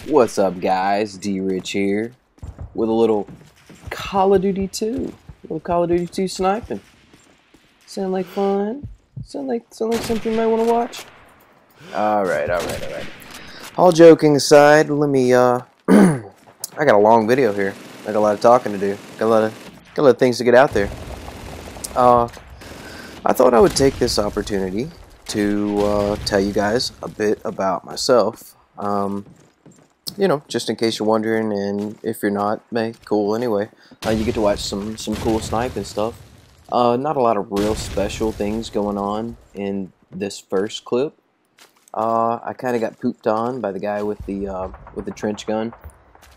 What's up, guys? DRich here with a little Call of Duty 2. A little Call of Duty 2 sniping. Sound like fun? Sound like something you might want to watch? Alright. All joking aside, let me, I got a long video here. I got a lot of talking to do. Got a lot of things to get out there. I thought I would take this opportunity to tell you guys a bit about myself. You know, just in case you're wondering, and if you're not, cool anyway. You get to watch some cool sniping stuff. Not a lot of real special things going on in this first clip. I kind of got pooped on by the guy with the trench gun.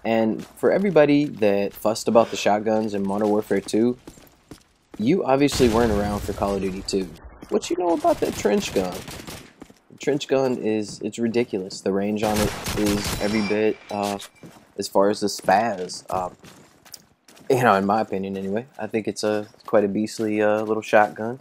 And for everybody that fussed about the shotguns in Modern Warfare 2, you obviously weren't around for Call of Duty 2. What you know about that trench gun? Trench gun it's ridiculous. The range on it is every bit as far as the spaz. You know, in my opinion anyway. I think it's quite a beastly little shotgun.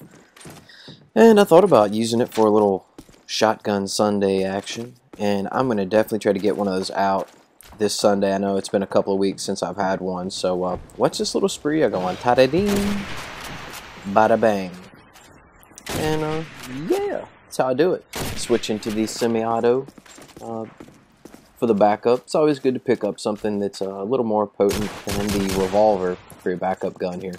And I thought about using it for a little shotgun Sunday action. And I'm going to definitely try to get one of those out this Sunday. I know it's been a couple of weeks since I've had one. So watch this little spree I go on. Ta-da-ding! Bada bang. And yeah. That's how I do it. Switch into the semi-auto for the backup. It's always good to pick up something that's a little more potent than the revolver for your backup gun here.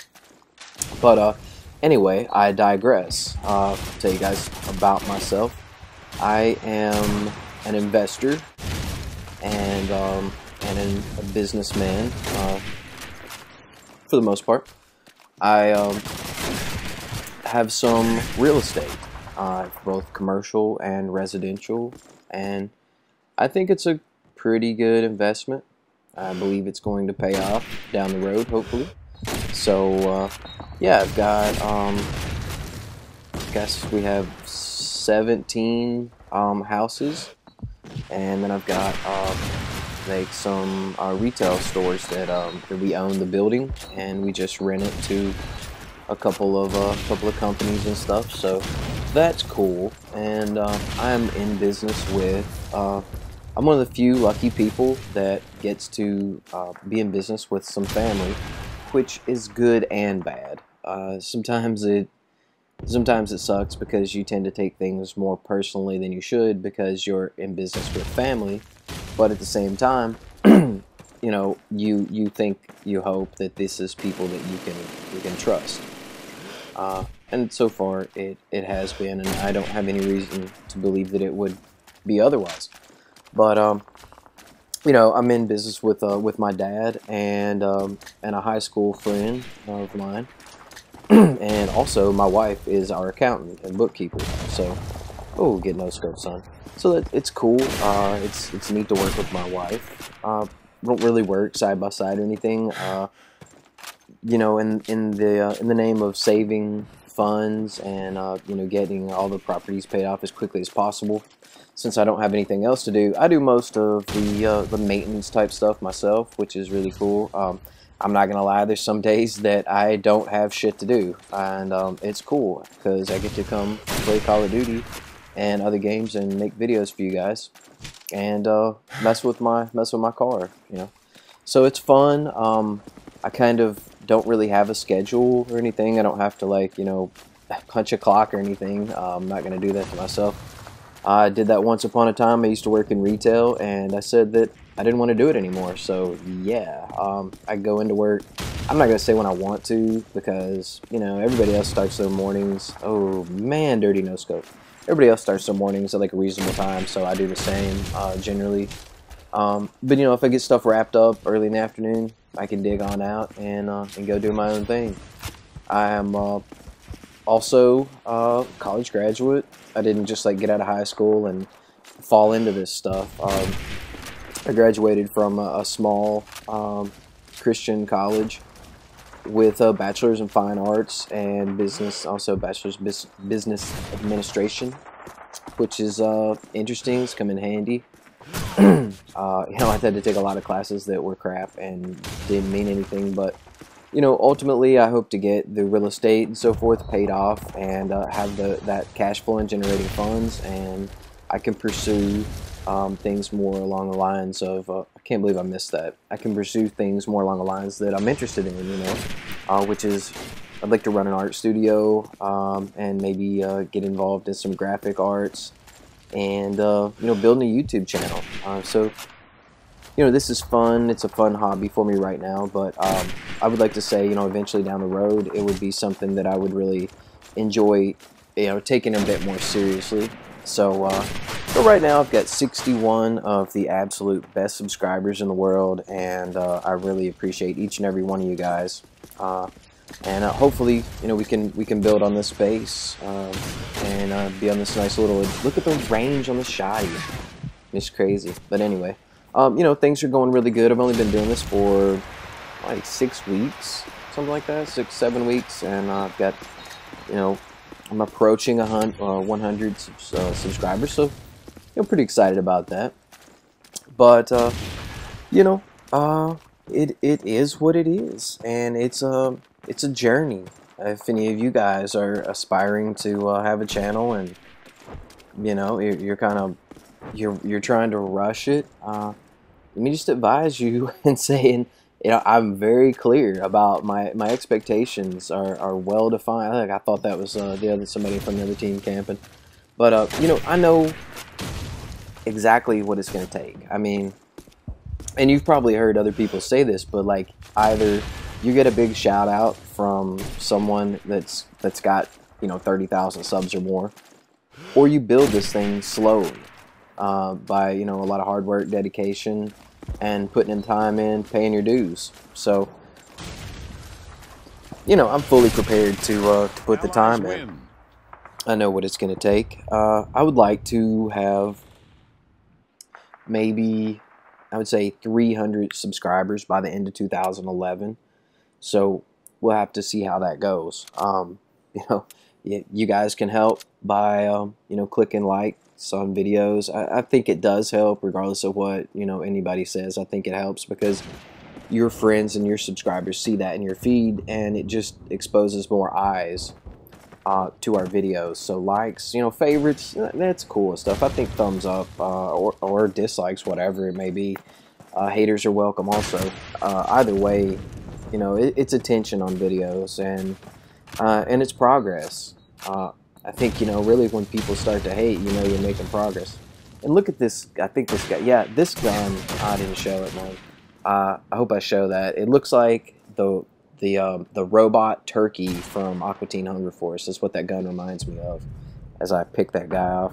But anyway, I digress. I'll tell you guys about myself. I am an investor and a businessman for the most part. I have some real estate. Both commercial and residential, and I think it's a pretty good investment. I believe it's going to pay off down the road, hopefully. So yeah, I've got I guess we have 17 houses, and then I've got like some retail stores that we own the building, and we just rent it to a couple of companies and stuff. So that's cool. And I'm in business with I'm one of the few lucky people that gets to be in business with some family, which is good and bad. Sometimes it sucks because you tend to take things more personally than you should because you're in business with family, but at the same time you know, you hope that this is people that you can trust. And so far it has been, and I don't have any reason to believe that it would be otherwise. But you know, I'm in business with my dad and a high school friend of mine, and also my wife is our accountant and bookkeeper. So, oh, get no scope, son. So it's cool. It's neat to work with my wife. Don't really work side by side or anything. You know, in the name of saving funds and you know, getting all the properties paid off as quickly as possible. Since I don't have anything else to do, I do most of the maintenance type stuff myself, which is really cool. I'm not gonna lie, there's some days that I don't have shit to do, and it's cool because I get to come play Call of Duty and other games and make videos for you guys and mess with my car, you know. So it's fun. I kind of don't really have a schedule or anything. I don't have to, like, you know, punch a clock or anything. I'm not going to do that to myself. I did that once upon a time. I used to work in retail, and I said that I didn't want to do it anymore. So, yeah, I go into work. I'm not going to say when I want to because, you know, everybody else starts their mornings. Oh, man, dirty no-scope. Everybody else starts their mornings at, like, a reasonable time, so I do the same generally. But, you know, if I get stuff wrapped up early in the afternoon, I can dig on out and go do my own thing. I am also a college graduate. I didn't just like get out of high school and fall into this stuff. I graduated from a small Christian college with a bachelor's in fine arts and business, also bachelor's business administration, which is interesting. It's come in handy. You know, I had to take a lot of classes that were crap and didn't mean anything, but you know, ultimately I hope to get the real estate and so forth paid off and have that cash flow and generating funds, and I can pursue things more along the lines of, I can't believe I missed that. I can pursue things more along the lines that I'm interested in, you know, which is I'd like to run an art studio and maybe get involved in some graphic arts and, you know, building a YouTube channel. So, you know, this is fun. It's a fun hobby for me right now, but I would like to say, you know, eventually down the road, it would be something that I would really enjoy, you know, taking a bit more seriously. So, so right now I've got 61 of the absolute best subscribers in the world, and I really appreciate each and every one of you guys. And hopefully, you know, we can build on this base and be on this nice little. Look at the range on the shoddy. It's crazy. But anyway, you know, things are going really good. I've only been doing this for like 6 weeks, something like that, 6-7 weeks, and I've got, you know, I'm approaching 100 subscribers, so I'm pretty excited about that. But you know, it is what it is, and it's a journey. If any of you guys are aspiring to have a channel, and you know you're kind of you're trying to rush it, let me just advise you and saying, you know, I'm very clear about my expectations are well defined. I thought that was somebody from the other team camping, but you know, I know exactly what it's going to take. I mean, and you've probably heard other people say this, but like either you get a big shout out from someone that's got, you know, 30,000 subs or more, or you build this thing slowly by, you know, a lot of hard work, dedication, and putting in time in, paying your dues. So, you know, I'm fully prepared to put the time in. I know what it's going to take. I would like to have maybe, I would say 300 subscribers by the end of 2011. So we'll have to see how that goes. You know, you guys can help by, you know, clicking likes on videos. I think it does help regardless of what, you know, anybody says. I think it helps because your friends and your subscribers see that in your feed, and it just exposes more eyes to our videos. So likes, you know, favorites, that's cool stuff. I think thumbs up or dislikes, whatever it may be. Haters are welcome also. Either way, you know, it's attention on videos, and it's progress. I think, you know, really when people start to hate, you know, you're making progress. And look at this. I think this guy, yeah, this gun, I didn't show it, man. I hope I show that. It looks like the robot turkey from Aqua Teen Hunger Force. That's what that gun reminds me of as I pick that guy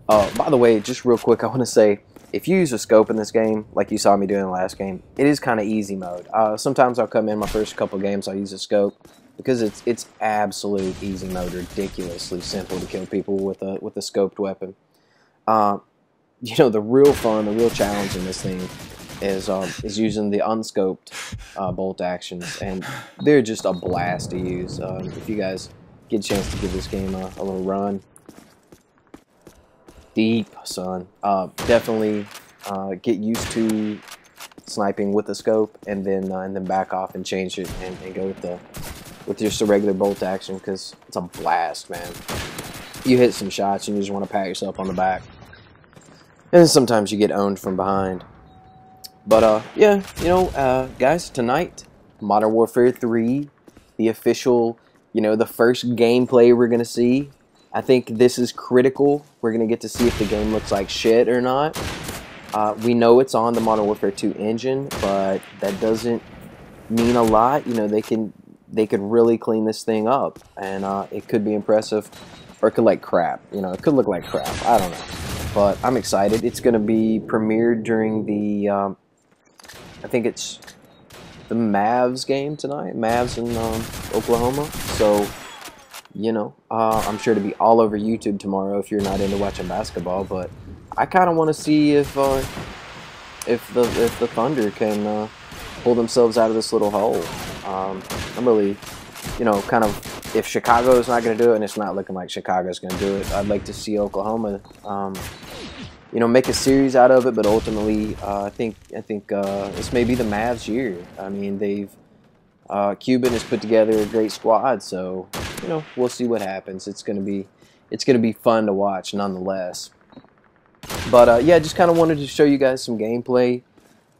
off. By the way, just real quick, I want to say, if you use a scope in this game, like you saw me doing in the last game, it is kind of easy mode. Sometimes I'll come in my first couple games, I'll use a scope, because it's absolute easy mode, ridiculously simple to kill people with a scoped weapon. You know, the real fun, the real challenge in this thing is using the unscoped bolt actions, and they're just a blast to use. If you guys get a chance to give this game a little run, deep, son. Definitely get used to sniping with the scope, and then back off and change it and go with just a regular bolt action, because it's a blast, man. You hit some shots and you just want to pat yourself on the back, and sometimes you get owned from behind. But yeah, you know, guys, tonight, Modern Warfare 3, the official, you know, the first gameplay we're gonna see. I think this is critical. We're going to get to see if the game looks like shit or not. We know it's on the Modern Warfare 2 engine, but that doesn't mean a lot. You know, they could really clean this thing up, and it could be impressive, or it could like crap. You know, it could look like crap. I don't know, but I'm excited. It's going to be premiered during the, I think it's the Mavs game tonight. Mavs in Oklahoma. So, you know, I'm sure to be all over YouTube tomorrow if you're not into watching basketball. But I kind of want to see if the Thunder can pull themselves out of this little hole. I'm really, you know, kind of, if Chicago is not going to do it, and it's not looking like Chicago is going to do it, I'd like to see Oklahoma, you know, make a series out of it. But ultimately, I think this may be the Mavs' year. I mean, Cuban has put together a great squad, so, you know, we'll see what happens. It's gonna be fun to watch nonetheless. But yeah, just kind of wanted to show you guys some gameplay,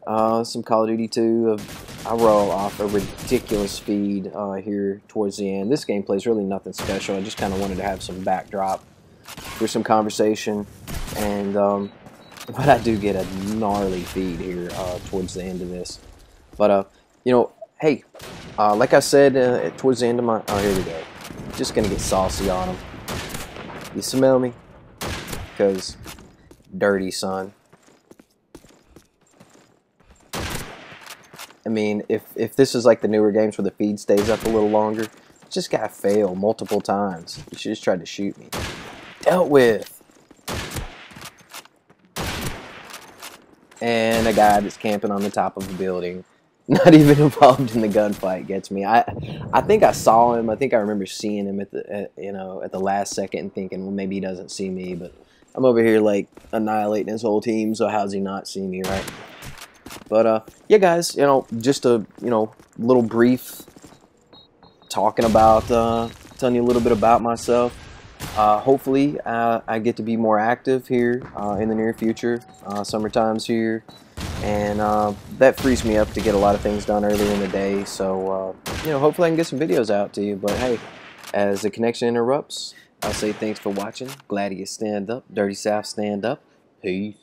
some Call of Duty 2. I roll off a ridiculous speed here towards the end. This gameplay is really nothing special. I just kind of wanted to have some backdrop for some conversation, and but I do get a gnarly feed here towards the end of this. But you know, hey, like I said towards the end of my, oh, here we go. Just gonna get saucy on them. You smell me? Because dirty, son. I mean, if this is like the newer games where the feed stays up a little longer, just gotta fail multiple times. You should just try to shoot me. Dealt with. And a guy that's camping on the top of a building, not even involved in the gunfight, gets me. I think I saw him. I think I remember seeing him at the last second and thinking, well, maybe he doesn't see me. But I'm over here like annihilating his whole team. So how's he not see me, right? But yeah, guys, just a little brief talking about telling you a little bit about myself. Hopefully, I get to be more active here in the near future. Summertime's here, and that frees me up to get a lot of things done earlier in the day. So hopefully I can get some videos out to you. But hey, as the connection interrupts, I'll say thanks for watching. Glad you stand up. Dirty South, stand up. Peace.